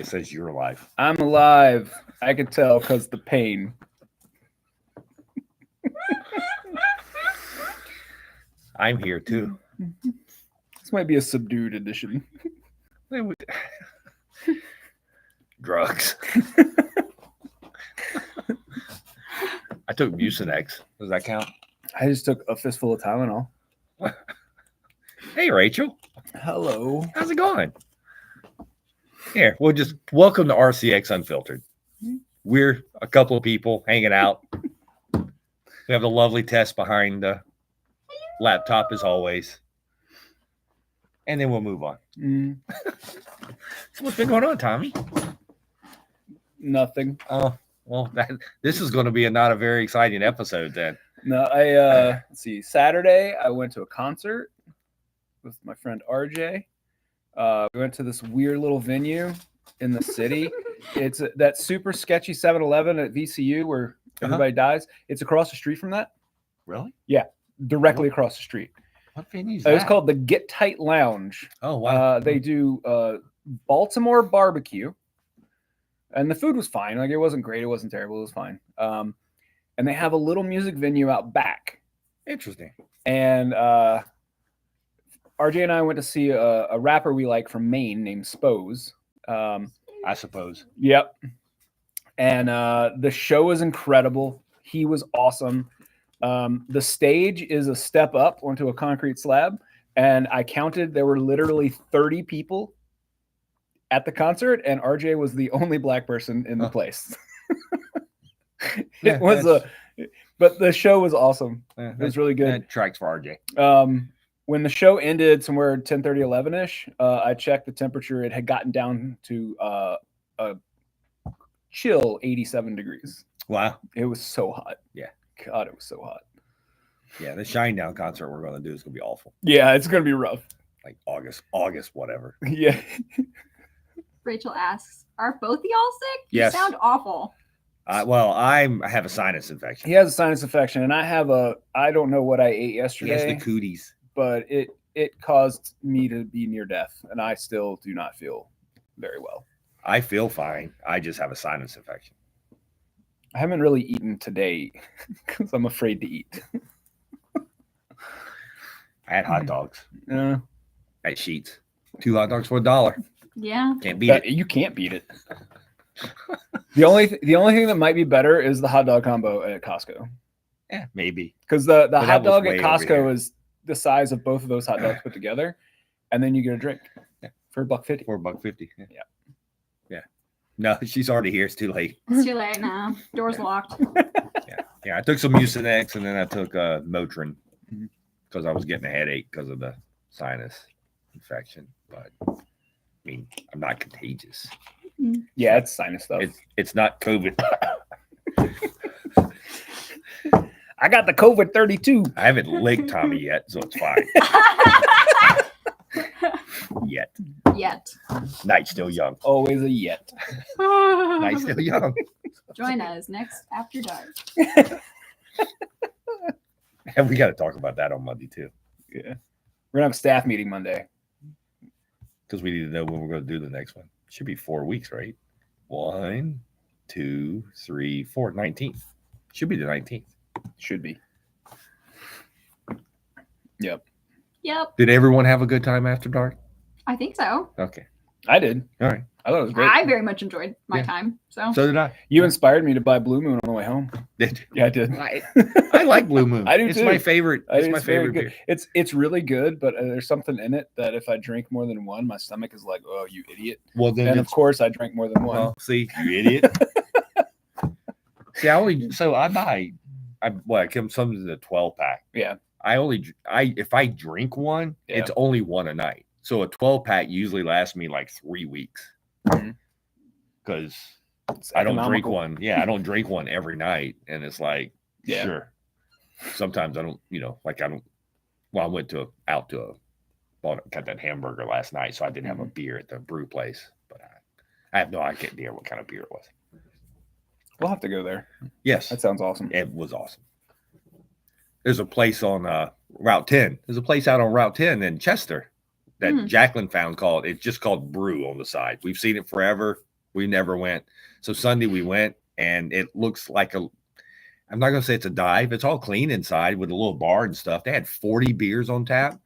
It says you're alive. I'm alive. I can tell because the pain. I'm here too. This might be a subdued edition. Drugs. I took Mucinex. Does that count? I just took a fistful of Tylenol. Hey, Rachel. Hello. How's it going? Here, we'll just welcome to RCX Unfiltered. We're a couple of people hanging out. We have a lovely Tess behind the laptop as always. And then we'll move on. So what's been going on, Tommy? Nothing. Oh, well, this is going to be not a very exciting episode then. No, let's see. Saturday, I went to a concert with my friend RJ. We went to this weird little venue in the city. It's that super sketchy 7-Eleven at VCU where everybody dies. It's across the street from that. Really? Yeah, directly across the street. What venue is that? It's called the Get Tight Lounge. Oh, wow. They do Baltimore barbecue. And the food was fine. Like, it wasn't great. It wasn't terrible. It was fine. And they have a little music venue out back. Interesting. And RJ and I went to see a rapper we like from Maine named Spose. I suppose. Yep. And the show was incredible. He was awesome. The stage is a step up onto a concrete slab. And I counted, there were literally 30 people at the concert, and RJ was the only black person in the place. But the show was awesome. It was really good. That tracks for RJ. When the show ended somewhere 10:30, 11-ish, I checked the temperature. It had gotten down to a chill 87 degrees. Wow. It was so hot. Yeah. God, it was so hot. Yeah, the Shinedown concert we're going to do is going to be awful. Yeah, it's going to be rough. Like August, whatever. Yeah. Rachel asks, are both of y'all sick? Yes. You sound awful. Well, I have a sinus infection. He has a sinus infection, and I don't know what I ate yesterday. He has the cooties. But it caused me to be near death, and I still do not feel very well. I feel fine. I just have a sinus infection. I haven't really eaten today because I'm afraid to eat. I had hot dogs at Sheetz. 2 hot dogs for $1. Yeah. Can't beat it. You can't beat it. The only thing that might be better is the hot dog combo at Costco. Yeah, maybe. Because the hot dog at way Costco is the size of both of those hot dogs put together, and then you get a drink for $1.50. For $1.50. Yeah. Yeah. No, she's already here. It's too late. It's too late now. Door's locked. Yeah. I took some Mucinex and then I took Motrin because I was getting a headache because of the sinus infection. But I mean, I'm not contagious. Yeah, it's sinus stuff. It's not COVID. I got the COVID 32. I haven't licked Tommy yet, so it's fine. Yet. Night's still young. Always a yet. Night's still young. Join us next After Dark. And we got to talk about that on Monday too. Yeah. We're going to have a staff meeting Monday. Because we need to know when we're going to do the next one. Should be 4 weeks, right? 1, 2, 3, 4. 19th. Should be the 19th. Should be. Yep. Did everyone have a good time after dark? I think so. Okay. I did. All right. I thought it was great. I very much enjoyed my time. So did I. You inspired me to buy Blue Moon on the way home. Did Yeah, I did. I like Blue Moon. I do it's too. my favorite. It's my favorite good. beer. It's really good, but there's something in it that if I drink more than one, my stomach is like, "Oh, you idiot!" Well, then, and of course, I drank more than one. Well, see, you idiot. See, it comes in the 12-pack. Yeah. If I drink one, it's only one a night. So a 12-pack usually lasts me like 3 weeks. Because I don't drink one. Yeah, I don't drink one every night. And it's like, sure. Sometimes I don't, I went got that hamburger last night, so I didn't have a beer at the brew place. But I have no idea what kind of beer it was. We'll have to go there. Yes. That sounds awesome. It was awesome. There's a place on Route 10. There's a place out on Route 10 in Chester that Jacqueline found it's just called Brew on the side. We've seen it forever. We never went. So Sunday we went, and it looks like I'm not going to say it's a dive. It's all clean inside with a little bar and stuff. They had 40 beers on tap,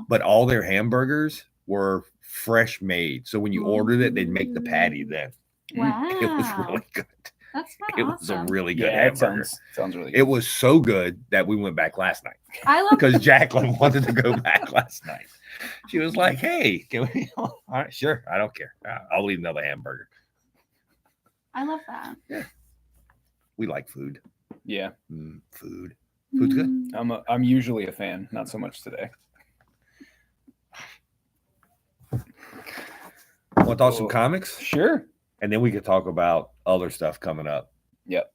but all their hamburgers were fresh made. So when you ordered it, they'd make the patty then. Wow. It was really good. That's It awesome. was a really good it hamburger. sounds really good. It was so good that we went back last night. I love because Jacqueline wanted to go back last night. She was like, "Hey, can we?" All right, sure. I don't care. I'll eat another hamburger. I love that. Yeah, we like food. Yeah, food's good. I'm usually a fan, not so much today. Want to talk some comics? Sure. And then we could talk about other stuff coming up. Yep.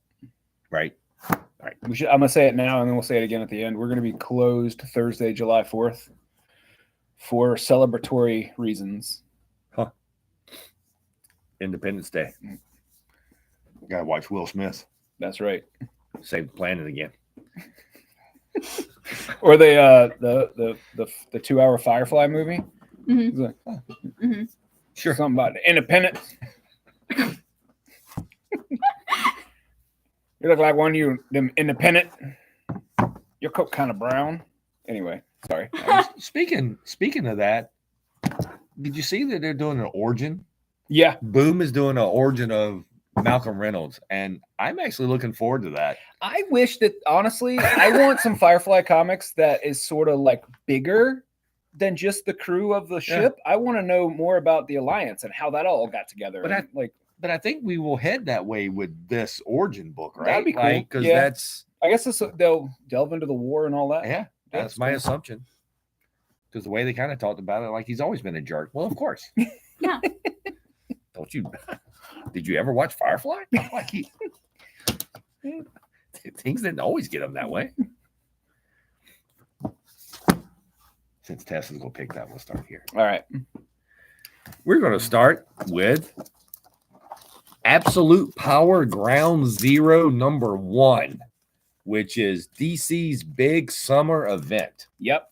Right. All right. I'm gonna say it now, and then we'll say it again at the end. We're gonna be closed Thursday, July 4th, for celebratory reasons. Huh. Independence Day. Gotta watch Will Smith. That's right. Save the planet again. Or the 2-hour Firefly movie. Mm-hmm. Like, Mm-hmm. Sure. Something about independence. You look like one of you them independent. Your coat kind of brown. Anyway, sorry. Speaking of that, did you see that they're doing an origin? Yeah. Boom is doing an origin of Malcolm Reynolds, and I'm actually looking forward to that. I wish that, honestly, I want some Firefly comics that is sort of like bigger than just the crew of the ship. I want to know more about the Alliance and how that all got together. But I think we will head that way with this origin book, right? That'd be cool. Because that's, I guess they'll delve into the war and all that. Yeah, that's my assumption. Because the way they kind of talked about it, like he's always been a jerk. Well, of course. Yeah. Don't you? Did you ever watch Firefly? Like things didn't always get him that way. Since Tess is going to pick that, we'll start here. All right. We're going to start with Absolute Power Ground Zero #1, which is DC's big summer event. Yep.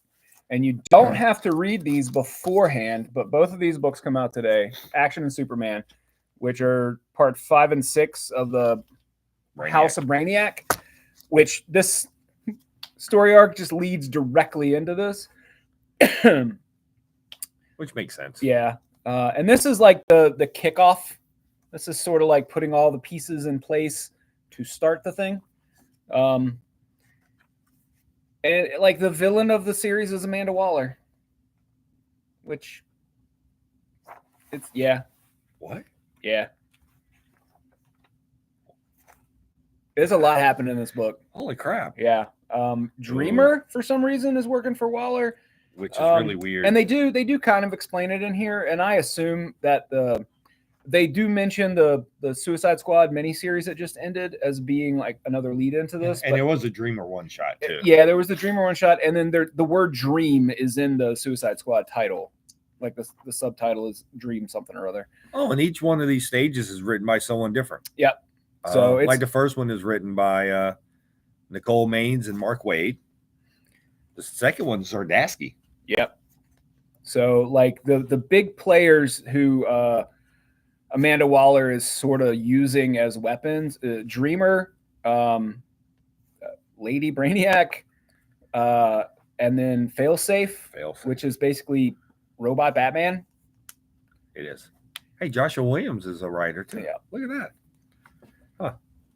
And you don't have to read these beforehand, but both of these books come out today, Action and Superman, which are part 5 and 6 of the House of Brainiac, which this story arc just leads directly into this. Which makes sense. Yeah. And this is like the kickoff. This is sort of like putting all the pieces in place to start the thing. And like the villain of the series is Amanda Waller, which it's What? Yeah. There's a lot happening in this book. Holy crap. Yeah. Dreamer for some reason is working for Waller, which is really weird. And they do kind of explain it in here, and I assume that they do mention the Suicide Squad miniseries that just ended as being like another lead into this. And there was a Dreamer one shot too. Yeah, there was the Dreamer one shot, and then the word dream is in the Suicide Squad title. Like the subtitle is Dream something or other. Oh, and each one of these stages is written by someone different. Yep. So it's like the first one is written by Nicole Maines and Mark Waid. The second one's Zardasky. Yep. So like the big players who Amanda Waller is sort of using as weapons, Dreamer, Lady Brainiac, and then Failsafe, which is basically Robot Batman. It is. Hey, Joshua Williams is a writer too. Yeah. Look at that. Huh.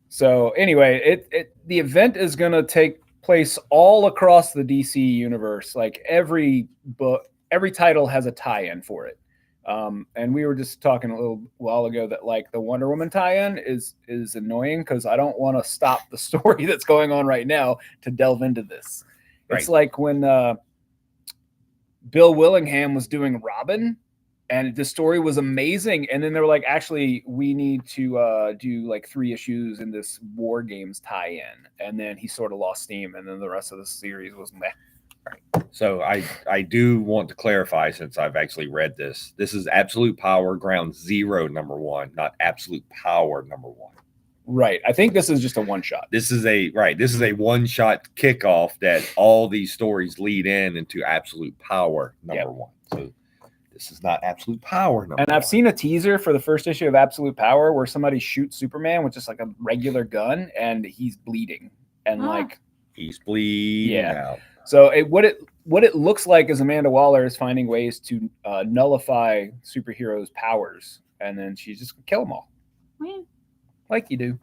So anyway, the event is going to take place all across the DC universe. Like every book, every title has a tie-in for it. And we were just talking a little while ago that like the Wonder Woman tie-in is annoying because I don't want to stop the story that's going on right now to delve into this. Right. It's like when Bill Willingham was doing Robin, and the story was amazing, and then they were like, actually, we need to do like 3 issues in this War Games tie-in, and then he sort of lost steam, and then the rest of the series was meh. Right. So I do want to clarify, since I've actually read this. This is Absolute Power Ground Zero #1, not Absolute Power #1. Right. I think this is just a one-shot. This is a one-shot kickoff that all these stories lead into Absolute Power #1. So the this is not Absolute Power. And I've seen a teaser for the first issue of Absolute Power where somebody shoots Superman with just like a regular gun and he's bleeding and like he's bleeding out. So what it looks like is Amanda Waller is finding ways to nullify superheroes' powers, and then she's just gonna kill them all, like you do.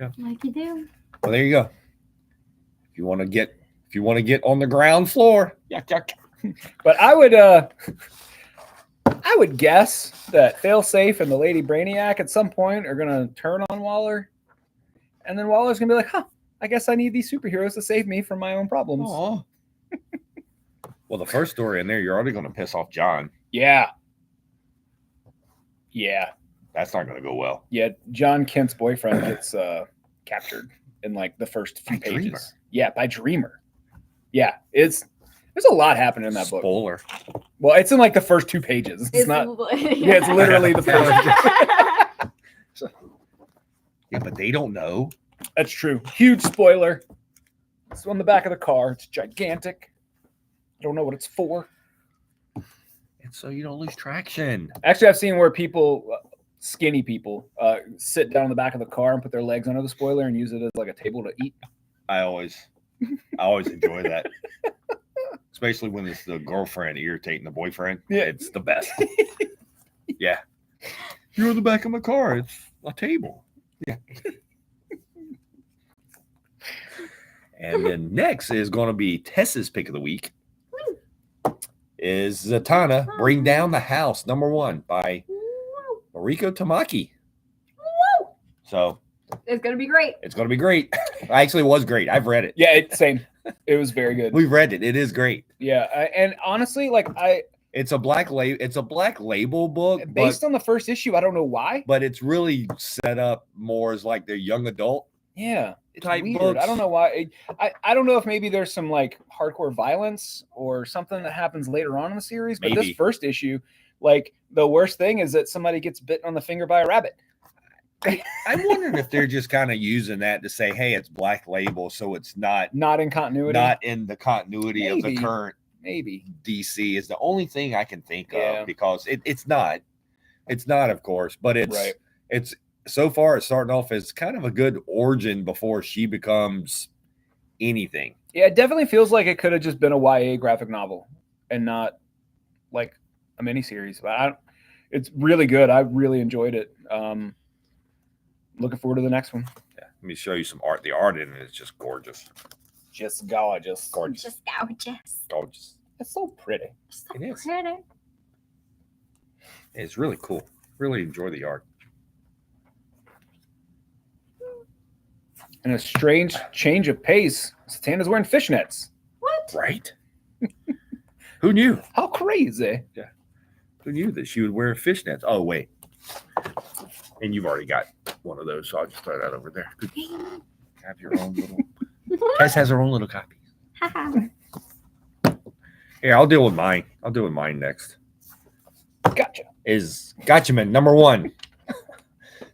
Yeah. Like you do. Well, there you go. If you want to get on the ground floor, But I would guess that Failsafe and the Lady Brainiac at some point are gonna turn on Waller, and then Waller's gonna be like, "Huh, I guess I need these superheroes to save me from my own problems." Aww. Well, the first story in there, you're already gonna piss off John. Yeah. That's not gonna go well. Yeah, John Kent's boyfriend gets captured in like the first few pages. Dreamer. Yeah, by Dreamer. Yeah, there's a lot happening in that book. Spoiler. Well, it's in like the first 2 pages. It's not. Yeah, it's literally the first. Yeah, but they don't know. That's true. Huge spoiler. It's on the back of the car. It's gigantic. I don't know what it's for. And so you don't lose traction. Actually, I've seen where people, skinny people, sit down in the back of the car and put their legs under the spoiler and use it as like a table to eat. I always enjoy that. Especially when it's the girlfriend irritating the boyfriend. Yeah. It's the best. Yeah. You're in the back of my car. It's a table. Yeah. And then next is going to be Tessa's pick of the week. Is Zatanna Bring Down the House, #1 by Mariko Tamaki. So it's going to be great. It's going to be great. Actually, it was great. I've read it. Yeah, same. It was very good. We read it. It is great. Yeah, and honestly, like it's a black label book based on the first issue. I don't know why, but it's really set up more as like the young adult. Yeah, it's type weird. Books. I don't know why. I don't know if maybe there's some like hardcore violence or something that happens later on in the series. But this first issue, like the worst thing is that somebody gets bitten on the finger by a rabbit. I'm wondering if they're just kind of using that to say, "Hey, it's black label, so it's not in continuity, not in the continuity of the current DC." Is the only thing I can think of because it's not, of course, but it's so far it's starting off as kind of a good origin before she becomes anything. Yeah, it definitely feels like it could have just been a YA graphic novel and not like a miniseries. But it's really good. I really enjoyed it. Looking forward to the next one. Yeah, let me show you some art. The art in it is just gorgeous. Just gorgeous. Gorgeous. Just gorgeous. Gorgeous. It's so pretty. So it is. Pretty. It's really cool. Really enjoy the art. And a strange change of pace. Zatanna's wearing fishnets. What? Right? Who knew? How crazy. Yeah. Who knew that she would wear fishnets? Oh, wait. And you've already got one of those, so I'll just throw that over there. Have your own little. Tess has her own little copy. Here, I'll deal with mine. I'll deal with mine next. Gotcha. Is Gotchaman #1.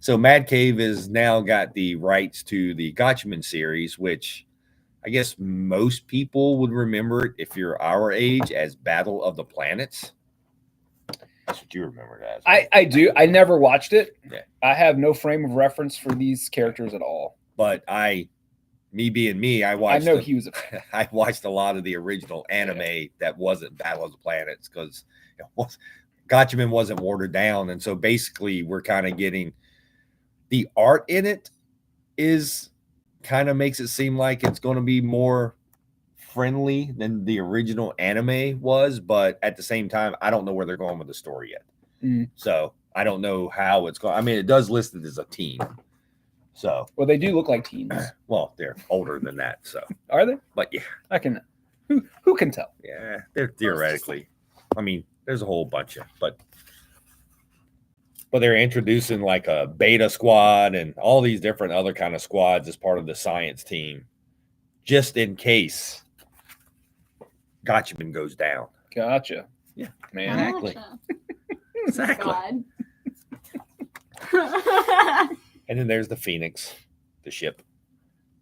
So Mad Cave has now got the rights to the Gotchaman series, which I guess most people would remember it if you're our age as Battle of the Planets. That's what you remember it as. Right? I do. I never watched it. Yeah. I have no frame of reference for these characters at all. But me being me, I watched. I know he was. I watched a lot of the original anime that wasn't Battle of the Planets because Gotchaman wasn't watered down, and so basically we're kind of getting the art in it is kind of makes it seem like it's going to be more friendly than the original anime was, but at the same time, I don't know where they're going with the story yet. So I don't know how it's going. I mean, it does list it as a teen. So well, they do look like teens. Well, they're older than that. So are they? But yeah, I can. Who can tell? Yeah, they're theoretically. I mean, there's a whole bunch of, but they're introducing like a beta squad and all these different other kind of squads as part of the science team, just in case Gotchaman goes down. Gotcha. Yeah, man. Exactly. Exactly. And then there's the Phoenix, the ship.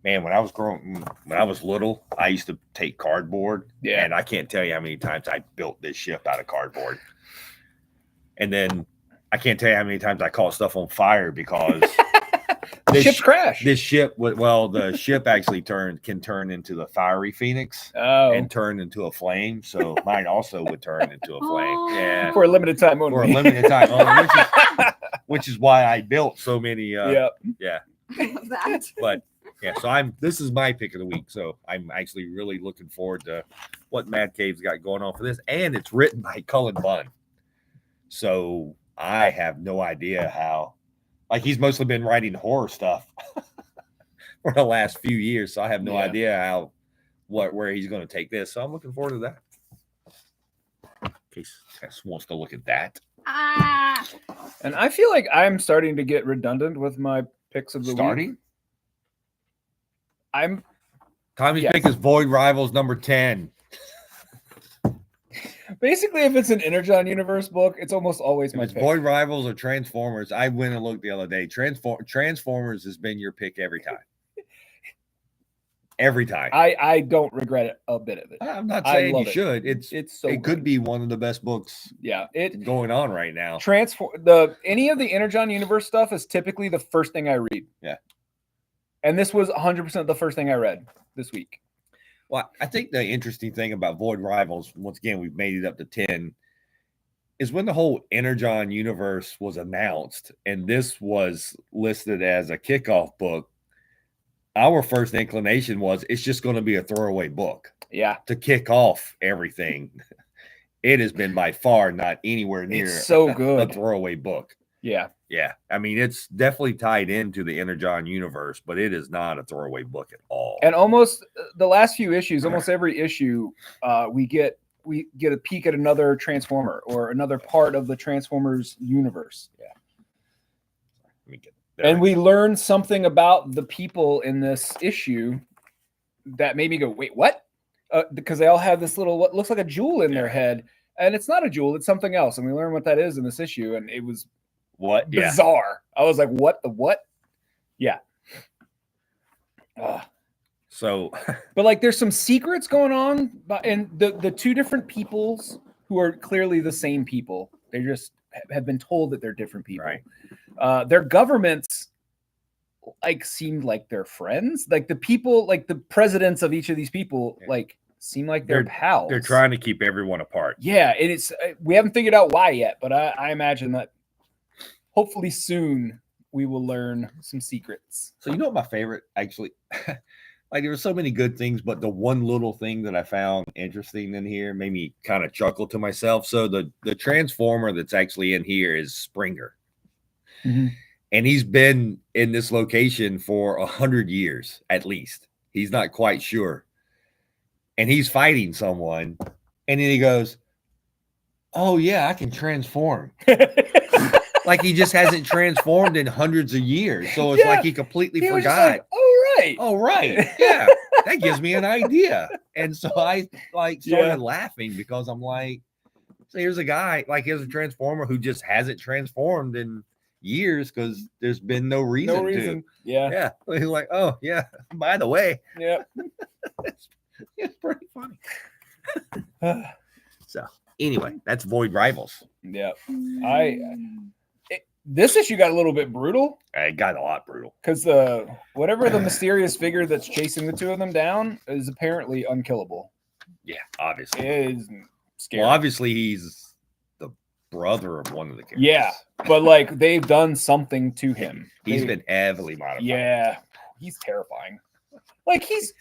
Man, when I was little, I used to take cardboard. Yeah. And I can't tell you how many times I built this ship out of cardboard. And then I can't tell you how many times I caught stuff on fire because ship's crashed. This ship, the ship actually can turn into the fiery phoenix and turn into a flame. So mine also would turn into a flame. Yeah, for a limited time only. For a limited time only, which is why I built so many. Yeah. But yeah, so this is my pick of the week. So I'm actually really looking forward to what Mad Cave's got going on for this, and it's written by Cullen Bunn. So I have no idea how. Like, he's mostly been writing horror stuff for the last few years, so I have no idea where he's going to take this. So I'm looking forward to that. In case Tess wants to look at that. And I feel like I'm starting to get redundant with my picks of the week. Tommy's pick is Void Rivals number 10. Basically, if it's an Energon Universe book, it's almost always my pick. Void Rivals or Transformers. I went and looked the other day. Transformers has been your pick every time. Every time. I don't regret it a bit of it. I'm not saying you should. It could be one of the best books. Yeah, going on right now. Any of the Energon Universe stuff is typically the first thing I read. Yeah. And this was 100% the first thing I read this week. Well, I think the interesting thing about Void Rivals, once again, we've made it up to 10, is when the whole Energon universe was announced and this was listed as a kickoff book, our first inclination was it's just going to be a throwaway book. Yeah. To kick off everything. It has been by far not anywhere near so good. A throwaway book. Yeah. Yeah. I mean, it's definitely tied into the Energon universe, but it is not a throwaway book at all. And almost the last few issues, almost every issue, we get a peek at another Transformer or another part of the Transformers universe. Yeah. Let me get there. And we learn something about the people in this issue that made me go, wait, what? Because they all have this little, what looks like a jewel in their head. And it's not a jewel, it's something else. And we learn what that is in this issue. And it was bizarre. I was like, what the what? Yeah. So, but like, there's some secrets going on, and the two different peoples who are clearly the same people. They just have been told that they're different people. Right. Their governments like seemed like they're friends. Like the people, like the presidents of each of these people, like seem like they're pals. They're trying to keep everyone apart. Yeah, and it's we haven't figured out why yet, but I imagine that hopefully soon we will learn some secrets. So you know what my favorite actually, like there were so many good things, but the one little thing that I found interesting in here made me kind of chuckle to myself. So the Transformer that's actually in here is Springer. Mm-hmm. And he's been in this location for 100 years, at least. He's not quite sure. And he's fighting someone. And then he goes, oh yeah, I can transform. Like he just hasn't transformed in hundreds of years. So it's like he completely forgot. Like, oh, right. Yeah. That gives me an idea. And so I started laughing because I'm like, so here's a guy, like here's a transformer who just hasn't transformed in years because there's been no reason to. Yeah. He's like, oh yeah, by the way. Yeah. It's pretty funny. So anyway, that's Void Rivals. Yeah. This issue got a little bit brutal. It got a lot brutal. Because whatever the mysterious figure that's chasing the two of them down is apparently unkillable. Yeah, obviously. It is scary. Well, obviously he's the brother of one of the characters. Yeah, but like they've done something to him. He's been heavily modified. Yeah, he's terrifying. Like he's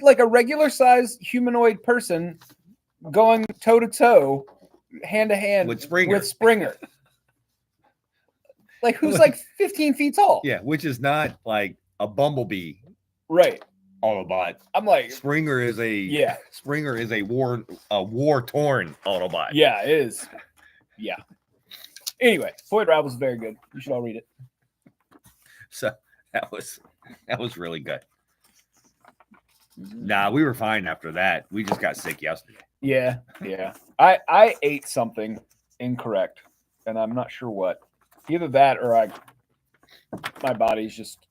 like a regular sized humanoid person going toe to toe, hand to hand with Springer. Like who's like 15 feet tall. Yeah, which is not like a Bumblebee. Right. Autobot. I'm like Springer is a war torn Autobot. Yeah, it is. Yeah. Anyway, Void Rivals is very good. You should all read it. So that was really good. Nah, we were fine after that. We just got sick yesterday. Yeah. I ate something incorrect, and I'm not sure what. Either that or my body's just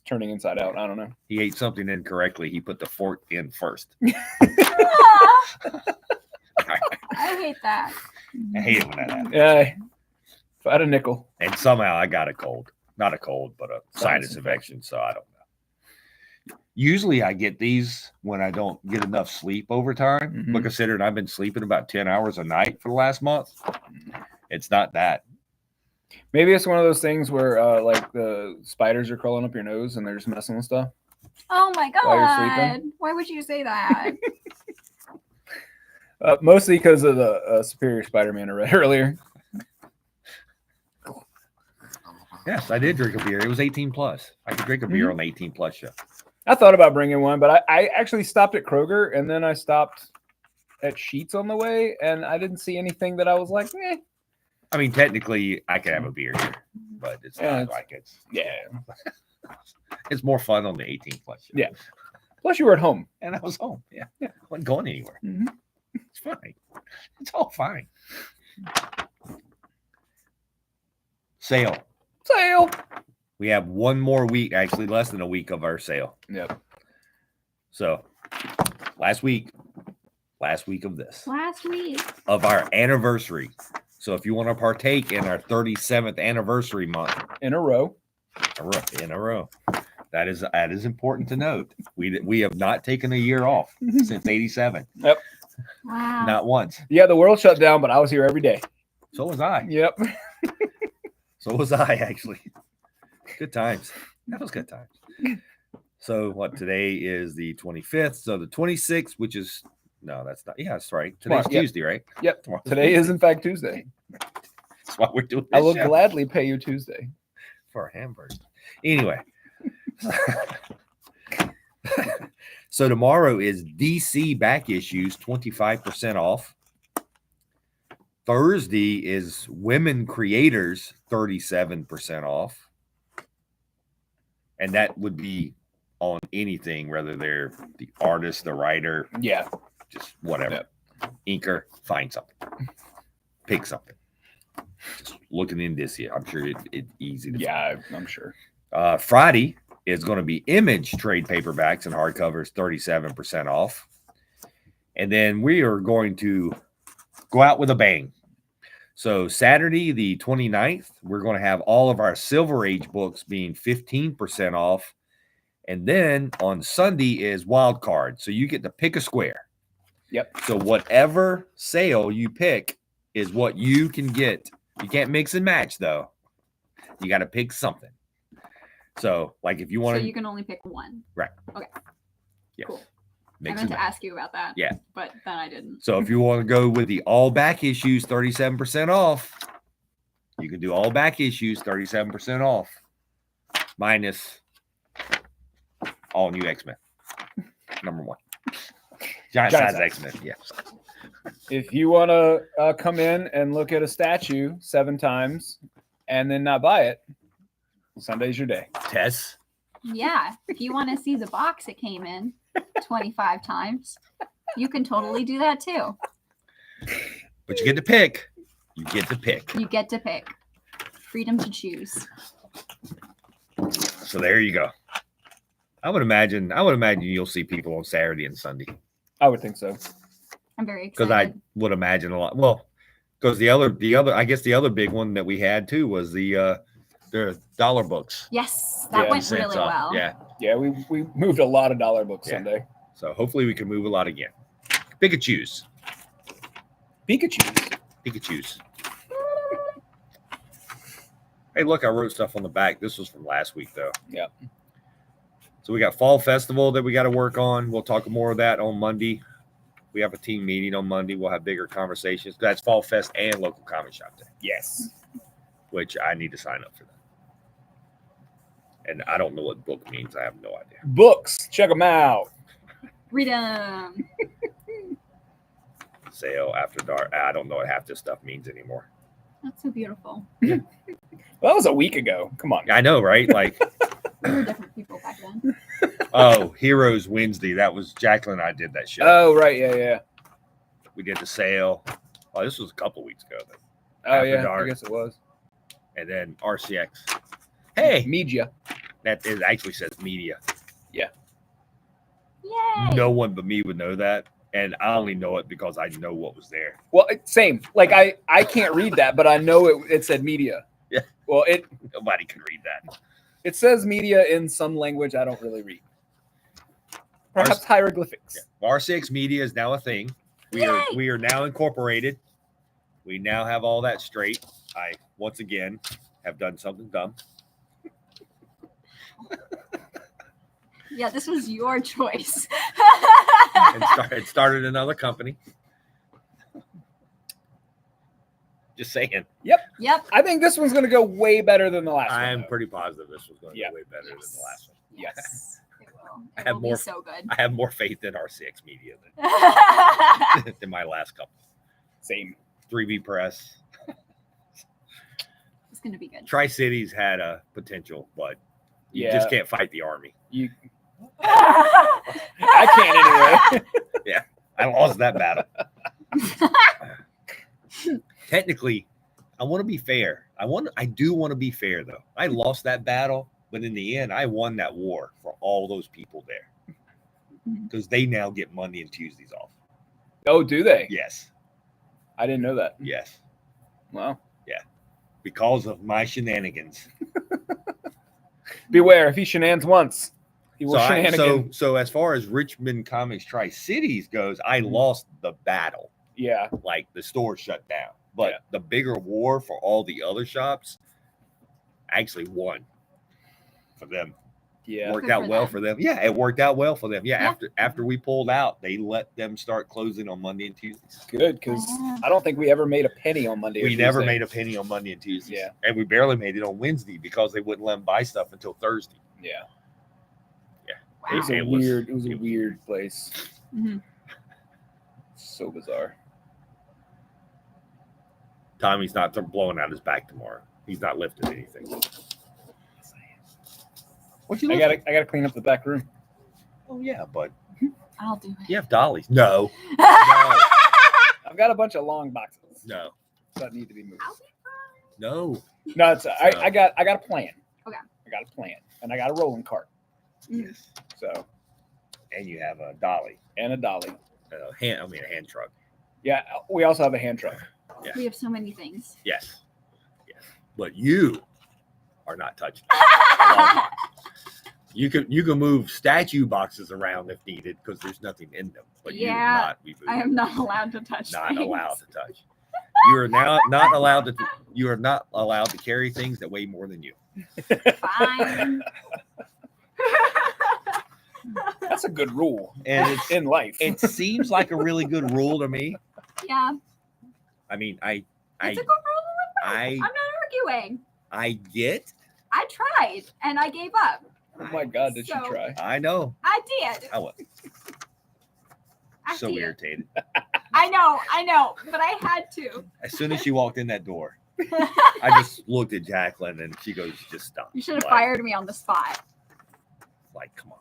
turning inside out. I don't know. He ate something incorrectly. He put the fork in first. I hate that. I hate it when that happens. Yeah. If I had a nickel. And somehow I got a cold. Not a cold, but a sinus infection. So I don't know. Usually I get these when I don't get enough sleep over time. But considering I've been sleeping about 10 hours a night for the last month, it's not that. Maybe it's one of those things where like the spiders are crawling up your nose and they're just messing with stuff. Oh my While you're God. sleeping. Why would you say that? Mostly because of the Superior Spider-Man I read earlier. Yes, I did drink a beer. It was 18 plus. I could drink a beer on the 18 plus show. I thought about bringing one, but I actually stopped at Kroger and then I stopped at Sheetz on the way and I didn't see anything that I was like, eh. I mean, technically, I could have a beer here, but it's not like it's. Yeah. It's more fun on the 18 plus show. Yeah. Plus, you were at home. And I was home. Yeah. I wasn't going anywhere. Mm-hmm. It's fine. It's all fine. Sale. We have one more week, actually less than a week of our sale. Yep. So last week of this. Last week. Of our anniversary. So if you want to partake in our 37th anniversary month. In a row. In a row. That is important to note. We have not taken a year off since 87. Yep. Wow. Not once. Yeah, the world shut down, but I was here every day. So was I. Yep. So was I, actually. Good times. That was good times. So what, today is the 25th. So the 26th, which is, no, that's not. Yeah, that's right. Today's Tuesday, right? Yep. Today is, in fact, Tuesday. That's why we're doing this I will show. gladly pay you Tuesday. For a hamburger. Anyway. So tomorrow is DC back issues, 25% off. Thursday is women creators, 37% off. And that would be on anything, whether they're the artist, the writer, just whatever. Inker, find something. Pick something. Just looking in this here. I'm sure it's easy to find. I'm sure. Friday is going to be Image trade paperbacks and hardcovers, 37% off. And then we are going to go out with a bang. So Saturday, the 29th, we're going to have all of our Silver Age books being 15% off. And then on Sunday is Wild Card. So you get to pick a square. Yep. So whatever sale you pick is what you can get. You can't mix and match, though. You got to pick something. So, like, if you want to... So you can only pick one. Right. Okay. Yes. Cool. Mix I meant to ask you about that. Yeah. But then I didn't. So if you want to go with the all back issues, 37% off, you can do all back issues, 37% off, minus all new X-Men. Number one. Giant size X-Men, yes. If you want to come in and look at a statue 7 times and then not buy it, Sunday's your day. Tess? Yeah. If you want to see the box it came in 25 times, you can totally do that too. But you get to pick. You get to pick. You get to pick. Freedom to choose. So there you go. I would imagine you'll see people on Saturday and Sunday. I would think so. I'm very excited. Because I would imagine a lot. Well, because the other I guess the other big one that we had too was the dollar books. Yes, that went really well. Yeah, we moved a lot of dollar books Sunday. So hopefully we can move a lot again. Pikachu's. Hey, look, I wrote stuff on the back. This was from last week, though. Yeah. So we got Fall Festival that we got to work on. We'll talk more of that on Monday. We have a team meeting on Monday. We'll have bigger conversations. That's Fall Fest and local comic shop day. Yes. Which I need to sign up for that. And I don't know what book means. I have no idea. Books. Check them out. Read them. Sale after dark. I don't know what half this stuff means anymore. That's so beautiful. Well, that was a week ago. Come on. I know, right? Like we were different people back then. Oh, Heroes Wednesday. That was Jacqueline and I did that show. Oh, right. Yeah. We did the sale. Oh, this was a couple weeks ago. Though. Oh, After yeah. dark. I guess it was. And then RCX. Hey. Media. That actually says media. Yeah. Yay. No one but me would know that. And I only know it because I know what was there. Well, same. Like I can't read that, but I know it said media. Yeah. Well, Nobody can read that. it says media in some language I don't really read. Perhaps hieroglyphics. Yeah. RCX Media is now a thing. We are now incorporated. We now have all that straight. I once again have done something dumb. Yeah, this was your choice. And started another company. Just saying. Yep. I think this one's going to go way better than the last one. I'm though. pretty positive this was going to go way better than the last one. Yes. It will. I It have will more- be so good. I have more faith in RCX Media than my last couple. Same. 3B Press. It's gonna be good. Tri-Cities had a potential, but you Yeah. just can't fight the Army. I can't anyway. I lost that battle. Technically, I want to be fair. I do want to be fair though. I lost that battle, but in the end, I won that war for all those people there because they now get Monday and Tuesdays off. Oh, do they? Yes, I didn't know that. yes, Wow. because of my shenanigans. Beware, if he shenanigans once, he will shenanigan. So as far as Richmond Comics Tri-Cities goes, I lost the battle. Yeah. Like the store shut down. But the bigger war for all the other shops actually won for them. Yeah. Worked Good out for well them. for them. Yeah, it worked out well for them. Yeah. After we pulled out, they let them start closing on Monday and Tuesdays. Good, because I don't think we ever made a penny on Monday. We never made a penny on Monday and Tuesdays. Yeah. And we barely made it on Wednesday because they wouldn't let them buy stuff until Thursday. Yeah. Wow. It was a weird place. Mhm. So bizarre. Tommy's not blowing out his back tomorrow. He's not lifting anything. What you I lifting? gotta clean up the back room. Oh yeah, but I'll do it. you have dollies. No, I've got a bunch of long boxes no, that need to be moved. I'll be fine. no. No, it's I got a plan. Okay. I got a plan, and I got a rolling cart. Yes. So And you have a dolly. and a dolly. A hand truck. Yeah, we also have a hand truck. Yeah. We have so many things. Yes. Yes. But you are not touching it. You can move statue boxes around if needed because there's nothing in them. But you will not be moving. I am not allowed to touch Not things. allowed to touch. You are now not allowed to. You are not allowed to carry things that weigh more than you. Fine. That's a good rule And it's, in life. it seems like a really good rule to me. Yeah. I mean, It's a good rule to live by. I I'm not arguing. I get. I tried and I gave up. Oh my God, did So- she try? I know. I did. I was I so did. irritated. I know, but I had to. As soon as she walked in that door, I just looked at Jacqueline and she goes, "Just stop." You should have Like- fired me on the spot. Like, come on.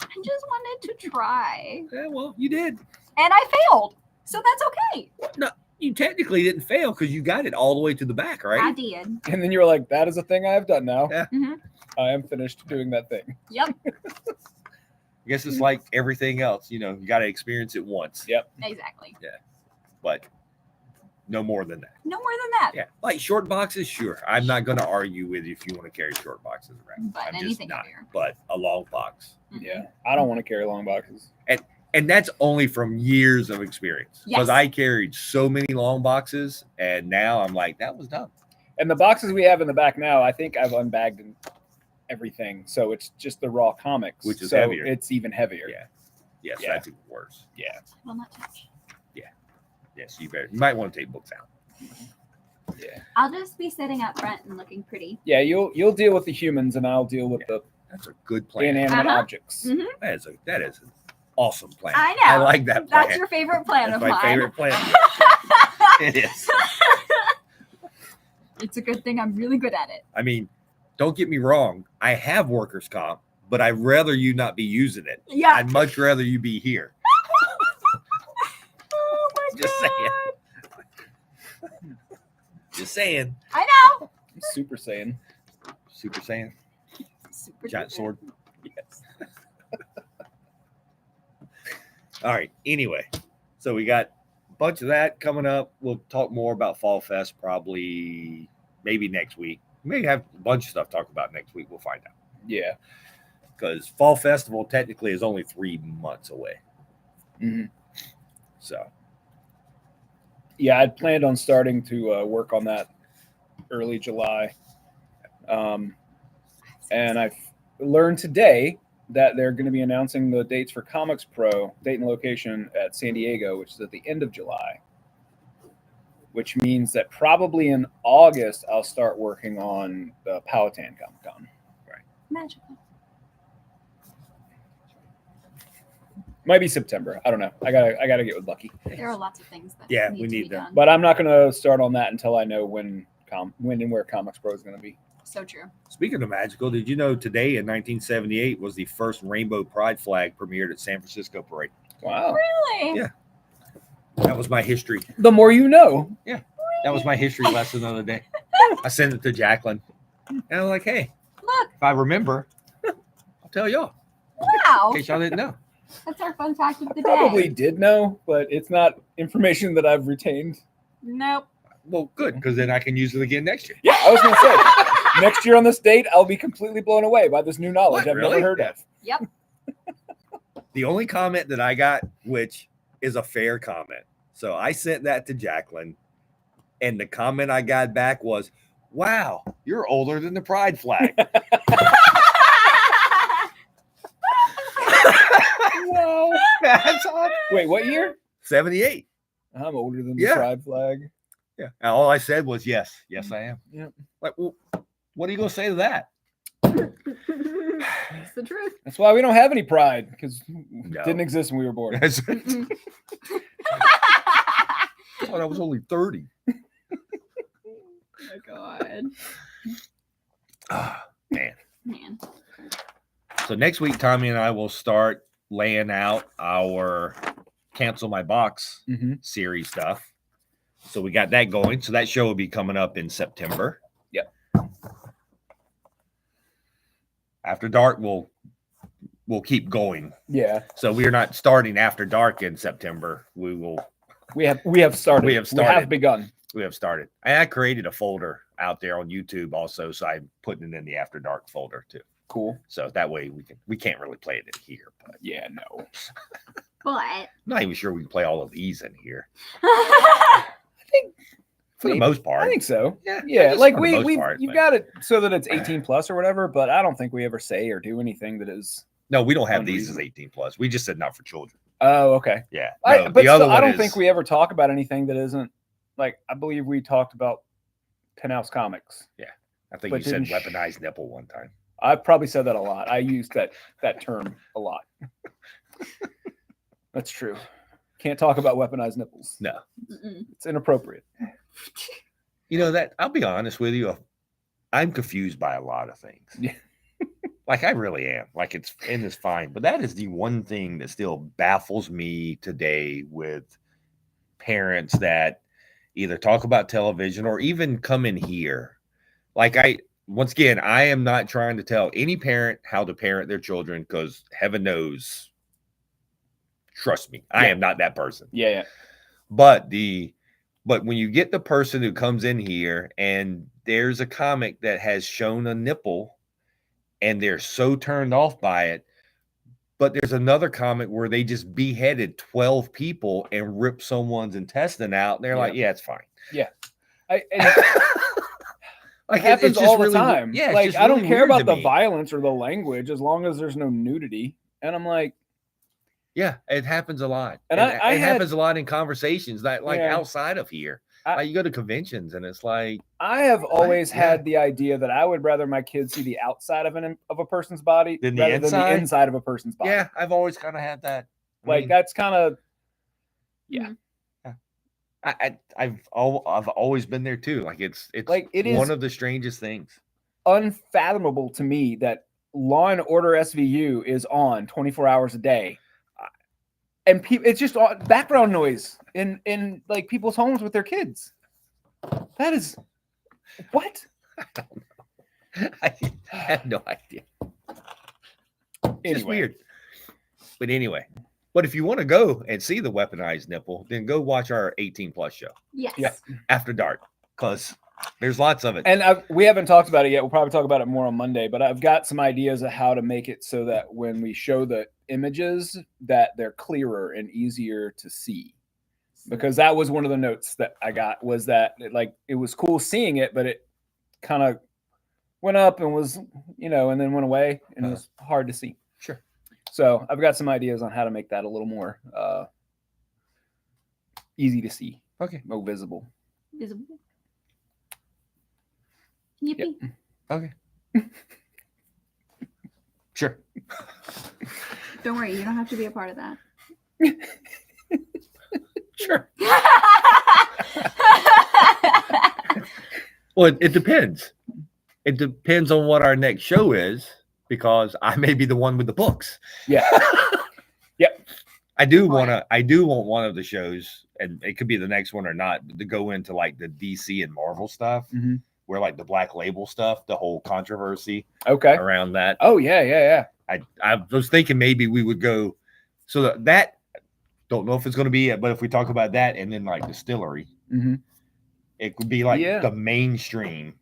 I just wanted to try. Yeah, well, you did. And I failed. So that's okay. No, you technically didn't fail because you got it all the way to the back, I right? did. And then you were like, "That is a thing I have done now. Yeah. Mhm. I am finished doing that thing." Yep. I guess it's like everything else. You got to experience it once. Yep. Exactly. But no more than that. No more than that. Yeah, like short boxes, sure. I'm not going to argue with you if you want to carry short boxes around. But I'm anything just not. heavier. But a long box. Yeah, I don't want to carry long boxes. And that's only from years of experience. Because Yes. I carried so many long boxes, and now I'm like, that was dumb. And the boxes we have in the back now, I think I've unbagged and everything, so it's just the raw comics, Which is so heavier. It's even heavier. Yeah. Yes, Yeah. that's even worse. Yeah. Will not touch. Yes, you might want to take books out. Yeah. I'll just be sitting up front and looking pretty. Yeah, you'll deal with the humans, and I'll deal with the That's a good plan. inanimate Uh-huh. objects. Mhm. That is an awesome plan. I know. I like that plan. That's your favorite plan That's of my mine. favorite plan. It is. It's a good thing I'm really good at it. I mean, don't get me wrong. I have workers' comp, but I'd rather you not be using it. Yeah. I'd much rather you be here. Oh my Just God. saying. Just saying. I know. I'm Super Saiyan. Super Saiyan. Super Giant duper. sword. Yes. All right. Anyway, so we got a bunch of that coming up. We'll talk more about Fall Fest maybe next week. We may have a bunch of stuff to talk about next week. We'll find out. Yeah. Because Fall Festival technically is only 3 months away. Mm-hmm. So. Yeah, I'd planned on starting to work on that early July. And I've learned today that they're going to be announcing the dates for Comics Pro, date and location at San Diego, which is at the end of July. Which means that probably in August, I'll start working on the Powhatan Comic-Con. Right. Magical. Might be September. I don't know. I gotta get with Lucky. There are lots of things that Yeah, need we to need be them. done. But I'm not going to start on that until I know when and where Comics Pro is going to be. So true. Speaking of magical, did you know today in 1978 was the first Rainbow Pride flag premiered at San Francisco Parade? Wow. Really? Yeah. That was my history. The more you know. Yeah. That was my history lesson the other day. I sent it to Jacqueline. And I'm like, hey, Look. if I remember, I'll tell y'all. Wow. In case y'all didn't know. That's our fun fact of the day. Probably did know, but it's not information that I've retained. Nope. Well, good, because then I can use it again next year. Yeah, I was going to say, next year on this date, I'll be completely blown away by this new knowledge What, I've really? never heard of. Yep. The only comment that I got, which is a fair comment. So I sent that to Jacqueline, and the comment I got back was, wow, you're older than the pride flag. Wow. That's awesome. Wait, what year? 78. I'm older than the Yeah. pride flag. Yeah. And all I said was, yes, I am. Yep. Like, well, what are you going to say to that? It's the truth. That's why we don't have any pride, because No. it didn't exist when we were born. I thought I was only 30. Oh my God. Ah, man. Man. So next week, Tommy and I will start laying out our Cancel My Box Mm-hmm. series stuff. So we got that going. So that show will be coming up in September. Yep. After Dark, we'll keep going. Yeah. So we are not starting After Dark in September. We have started. We have started. We have begun. We have started. And I created a folder out there on YouTube also, so I'm putting it in the After Dark folder too. Cool. So that way we can't really play it in here, but Yeah, no. But I'm not even sure we can play all of these in here I think for the maybe. most part. I think so. Yeah, Yeah, just like for the most we part, you've but- got it so that it's 18 plus or whatever, but I don't think we ever say or do anything that is. No, we don't have these as Unreasonable. 18 plus. We just said not for children. Oh, okay. Yeah. But the other still, I one don't is- think we ever talk about anything that isn't like. I believe we talked about Penthouse Comics. I think but you said didn't sh- weaponized nipple one time. I've probably said that a lot. I used that term a lot. That's true. Can't talk about weaponized nipples. No. Mm-mm. It's inappropriate. You know that I'll be honest with you. I'm confused by a lot of things. Yeah. Like I really am. Like it's fine. But that is the one thing that still baffles me today with parents that either talk about television or even come in here. Like once again, I am not trying to tell any parent how to parent their children because heaven knows, trust me, I Yeah. am not that person. Yeah. But when you get the person who comes in here and there's a comic that has shown a nipple and they're so turned off by it, but there's another comic where they just beheaded 12 people and ripped someone's intestine out. And they're like, yeah, it's fine. It happens all the time. Yeah, it's like just I don't really care weird about to the me. violence or the language as long as there's no nudity. And I'm like, Yeah, it happens a lot. And And I it had- happens a lot in conversations that like Yeah. outside of here. Like you go to conventions and it's like, I have always Yeah. had the idea that I would rather my kids see the outside of a person's body Than the rather than inside? the inside of a person's body. yeah, I've always kind of had that. I Like mean, that's kind of yeah. I've always been there too. Like it's Like, it is- one of the strangest things. unfathomable to me that Law and Order SVU is on 24 hours a day. And it's just background noise in like people's homes with their kids. That is what? I have no idea. It's Anyway, weird. But anyway, But if you want to go and see the weaponized nipple, then go watch our 18+ show. Yes. Yeah. After dark, because there's lots of it. And we haven't talked about it yet. We'll probably talk about it more on Monday, but I've got some ideas of how to make it so that when we show the images that they're clearer and easier to see. Because that was one of the notes that I got, was that it was cool seeing it, but it kind of went up and was, and then went away, and it was hard to see. Sure. So I've got some ideas on how to make that a little more easy to see. Okay. More visible. Visible. Yippee. Yep. Okay. Sure. Don't worry, you don't have to be a part of that. Sure. Well, it depends. It depends on what our next show is, because I may be the one with the books. Yeah. Yep. I do want one of the shows, and it could be the next one or not, to go into like the DC and Marvel stuff, where like the Black Label stuff, the whole controversy around that. Oh yeah. I was thinking maybe we would go, so that don't know if it's going to be it, but if we talk about that and then like distillery, it could be like the mainstream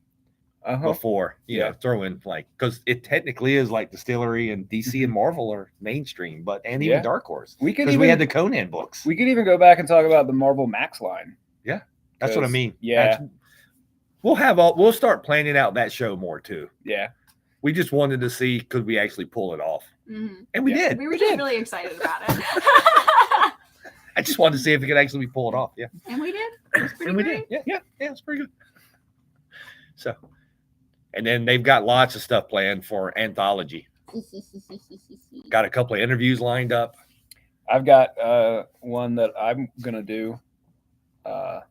before throw in like, because it technically is like distillery and DC and Marvel are mainstream, but even Dark Horse, because we had the Conan books. We could even go back and talk about the Marvel Max line. Yeah, that's what I mean. Yeah, we'll start planning out that show more too. Yeah, we just wanted to see could we actually pull it off, and we did. We were just really excited about it. I just wanted to see if it could actually pull it off. Yeah, and we did. It was pretty great. Yeah, it's pretty good. So, and then they've got lots of stuff planned for anthology. Got a couple of interviews lined up. I've got one that I'm gonna do, but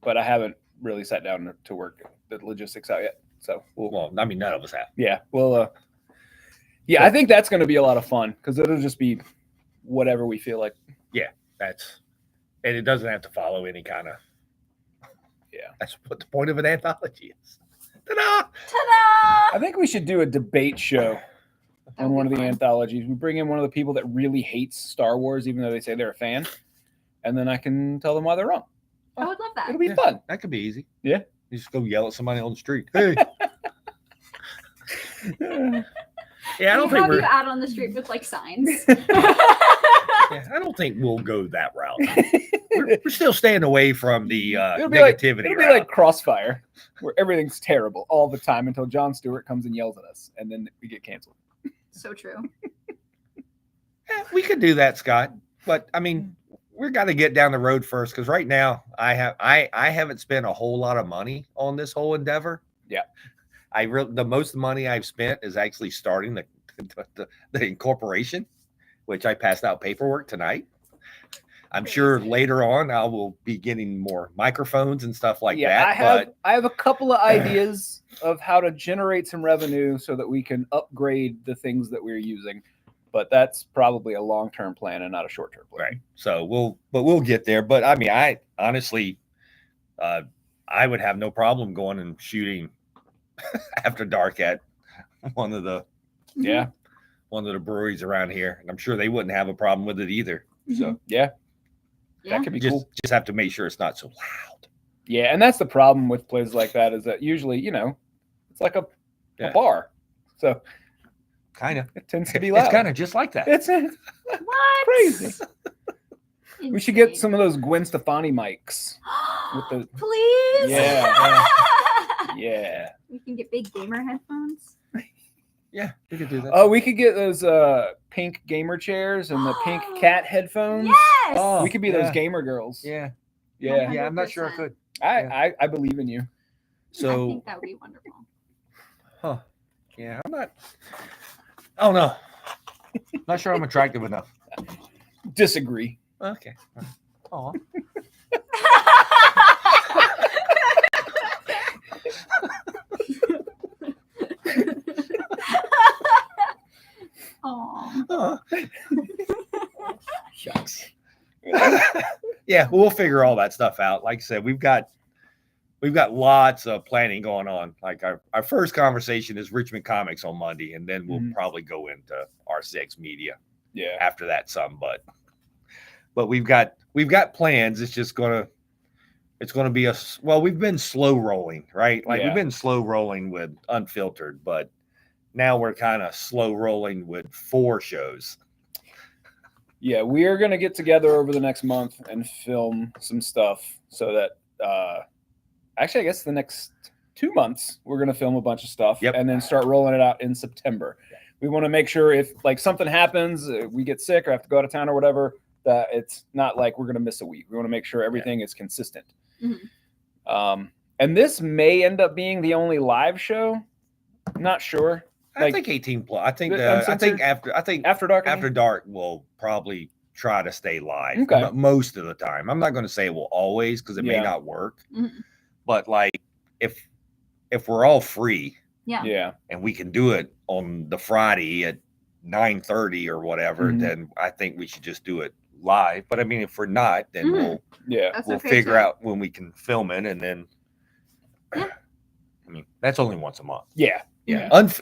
I haven't really sat down to work the logistics out yet. So, none of us have. Yeah, well, I think that's gonna be a lot of fun because it'll just be whatever we feel like. Yeah, and it doesn't have to follow any kind of. Yeah, that's what the point of an anthology is. Ta-da! Ta-da! I think we should do a debate show on one of the anthologies. We bring in one of the people that really hates Star Wars, even though they say they're a fan, and then I can tell them why they're wrong. I would love that. It'll be fun. That could be easy. Yeah. You just go yell at somebody on the street. Hey. Yeah, I don't think we're you out on the street with like signs. Yeah, I don't think we'll go that route. We're still staying away from the negativity. It'll be like Crossfire, where everything's terrible all the time until Jon Stewart comes and yells at us, and then we get canceled. So true. We could do that, Scott. But I mean, we've got to get down the road first, because right now I haven't spent a whole lot of money on this whole endeavor. Yeah. The most money I've spent is actually starting the incorporation, which I passed out paperwork tonight. I'm sure later on I will be getting more microphones and stuff like that. I have a couple of ideas of how to generate some revenue so that we can upgrade the things that we're using. But that's probably a long-term plan and not a short-term plan. Right. So we'll get there. But I mean, I honestly, I would have no problem going and shooting after dark at one of the breweries around here, and I'm sure they wouldn't have a problem with it either. So that could be cool. Just have to make sure it's not so loud. Yeah, and that's the problem with places like that, is that usually it's like a bar, so kind of it tends to be loud. It's kind of just like that. It's what? Crazy. We should get some of those Gwen Stefani mics with the please. Yeah. We can get big gamer headphones. Yeah, we could do that. Oh, we could get those pink gamer chairs and the pink cat headphones. Yes. Oh, we could be those gamer girls. Yeah. 100%. I'm not sure I could. I believe in you. So I think that would be wonderful. Huh. Yeah, I'm not. Oh no. Not sure I'm attractive enough. Disagree. Okay. Oh. Oh. Shucks. Yeah, we'll figure all that stuff out. Like I said, we've got lots of planning going on. Like our first conversation is Richmond Comics on Monday, and then we'll probably go into RCX Media after that some, but we've got plans. It's just gonna be we've been slow rolling, right? Like we've been slow rolling with Unfiltered, but now we're kind of slow rolling with 4 shows. Yeah, we are going to get together over the next month and film some stuff so that actually I guess the next 2 months we're going to film a bunch of stuff and then start rolling it out in September. We want to make sure if like something happens, we get sick or have to go out of town or whatever, that it's not like we're going to miss a week. We want to make sure everything is consistent. Mm-hmm. And this may end up being the only live show. I'm not sure. I think 18 plus. I think after dark we'll probably try to stay live most of the time. I'm not going to say it will always because it may not work. Mm-hmm. But like if we're all free, and we can do it on the Friday at 9:30 or whatever, then I think we should just do it live. But I mean, if we're not, then we'll figure out when we can film it, and then I mean that's only once a month. Yeah.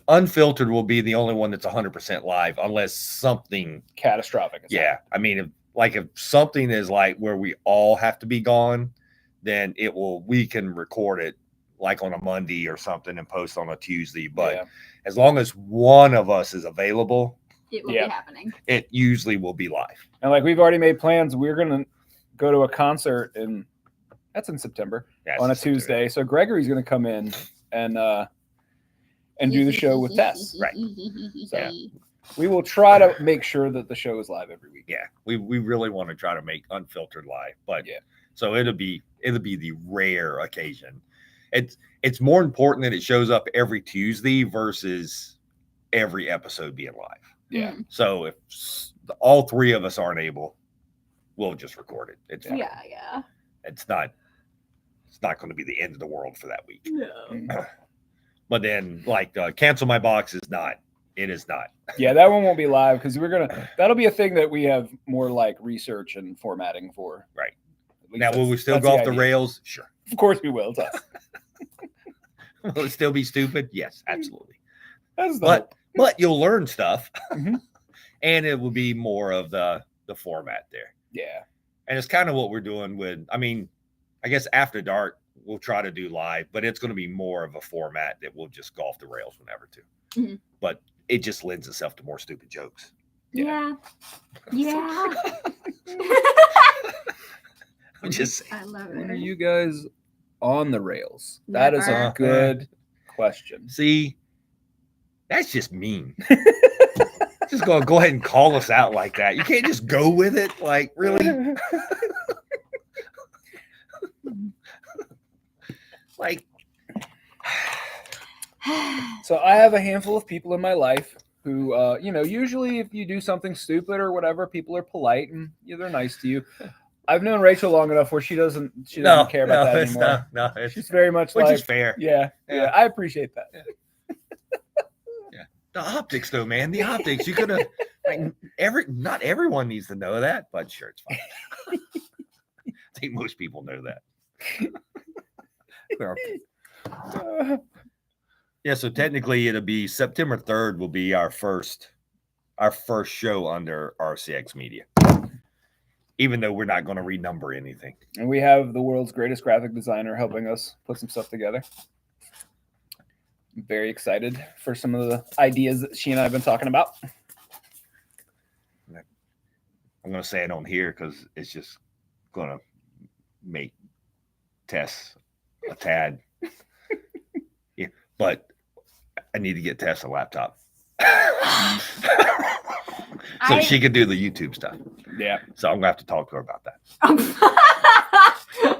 Unfiltered will be the only one that's 100% live unless something catastrophic. I mean, if something is like where we all have to be gone, then we can record it like on a Monday or something and post on a Tuesday. But as long as one of us is available, it will be happening. It usually will be live. And like we've already made plans, we're gonna go to a concert that's in September on a Tuesday. So Gregory's gonna come in and do the show with Tess. Right. So we will try to make sure that the show is live every week. Yeah. We really want to try to make Unfiltered live, but so it'll be the rare occasion. It's more important that it shows up every Tuesday versus every episode being live. Yeah. So if all 3 of us aren't able, we'll just record it. It's fine. Yeah. It's not going to be the end of the world for that week. No. But then, like, Cancel My Box is not. It is not. Yeah, that one won't be live because that'll be a thing that we have more like research and formatting for. Right. Now, will we still go off the rails? Sure. Of course we will. It's us. Will it still be stupid? Yes, absolutely. But you'll learn stuff. Mm-hmm. And it will be more of the format there. Yeah. And it's kind of what we're doing with, I mean, I guess After Dark, we'll try to do live, but it's going to be more of a format that we'll just go off the rails whenever to. Mm-hmm. But it just lends itself to more stupid jokes. Yeah. I'm just saying. I love it. When are you guys on the rails? That is a good question. See, that's just mean. Just go ahead and call us out like that. You can't just go with it. Like, really? Like, so I have a handful of people in my life who, usually if you do something stupid or whatever, people are polite and they're nice to you. I've known Rachel long enough where she doesn't care about that anymore. No, she's very much which like, is fair. Yeah, I appreciate that. Yeah. The optics, though, man. The optics. You could have not everyone needs to know that, but sure, it's fine. I think most people know that. Yeah, so technically it'll be September 3rd will be our first show under RCX Media. Even though we're not going to renumber anything. And we have the world's greatest graphic designer helping us put some stuff together. I'm very excited for some of the ideas that she and I have been talking about. I'm going to say it on here because it's just going to make Tess a tad. Yeah, but I need to get Tess a laptop. So she could do the YouTube stuff. Yeah. So I'm going to have to talk to her about that.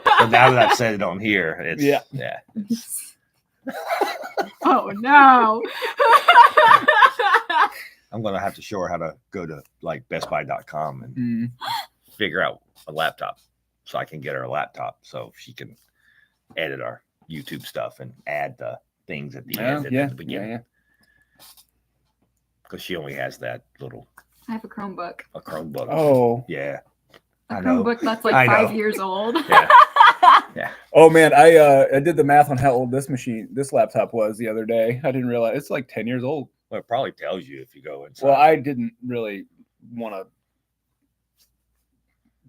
But now that I've said it on here, it's yeah. Oh, no. I'm going to have to show her how to go to like bestbuy.com and figure out a laptop so I can get her a laptop so she can edit our YouTube stuff and add the things at the end and at the beginning. Yeah. Because she only has that little. I have a Chromebook. A Chromebook. Oh. Yeah. A Chromebook that's like 5 years old. Yeah. Oh man, I did the math on how old this laptop was the other day. I didn't realize it's like 10 years old. Well, it probably tells you if you go inside. Well, I didn't really want to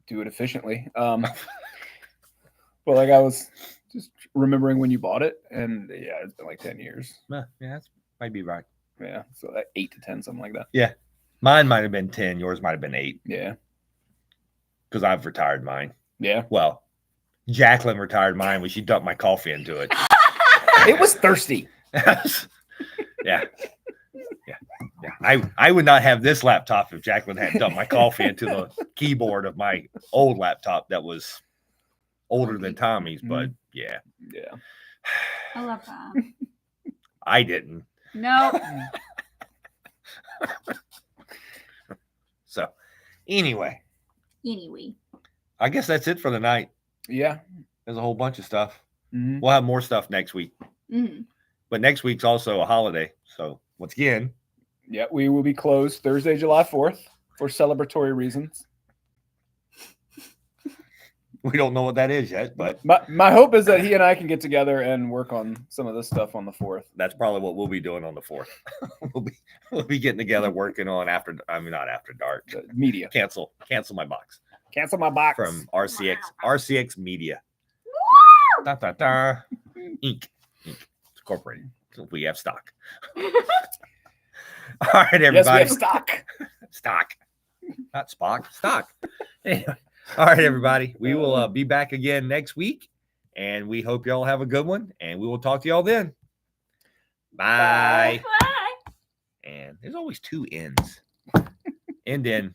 do it efficiently. But like I was just remembering when you bought it, and yeah, it's been like 10 years. Yeah, that might be right. Yeah, so like 8 to 10, something like that. Yeah, mine might have been 10. Yours might have been 8. Yeah, because I've retired mine. Yeah. Well, Jacqueline retired mine when she dumped my coffee into it. It was thirsty. Yeah. I would not have this laptop if Jacqueline had dumped my coffee into the keyboard of my old laptop that was older than Tommy's. But yeah. I love that. I didn't. No. So anyway, I guess that's it for the night. Yeah. There's a whole bunch of stuff. Mm-hmm. We'll have more stuff next week. Mm-hmm. But next week's also a holiday. So once again, yeah, we will be closed Thursday, July 4th for celebratory reasons. We don't know what that is yet, but my hope is that he and I can get together and work on some of this stuff on the 4th. That's probably what we'll be doing on the 4th. we'll be getting together working on not after dark. Media. Cancel my box. Cancel my box from RCX. RCX Media. Da, da, da. Inc. It's incorporated. So we have stock. All right, everybody. Yes, we have stock. Stock. Not Spock. Stock. Anyway. All right, everybody. We will be back again next week, and we hope y'all have a good one, and we will talk to y'all then. Bye. Bye. And there's always 2 ends. End in.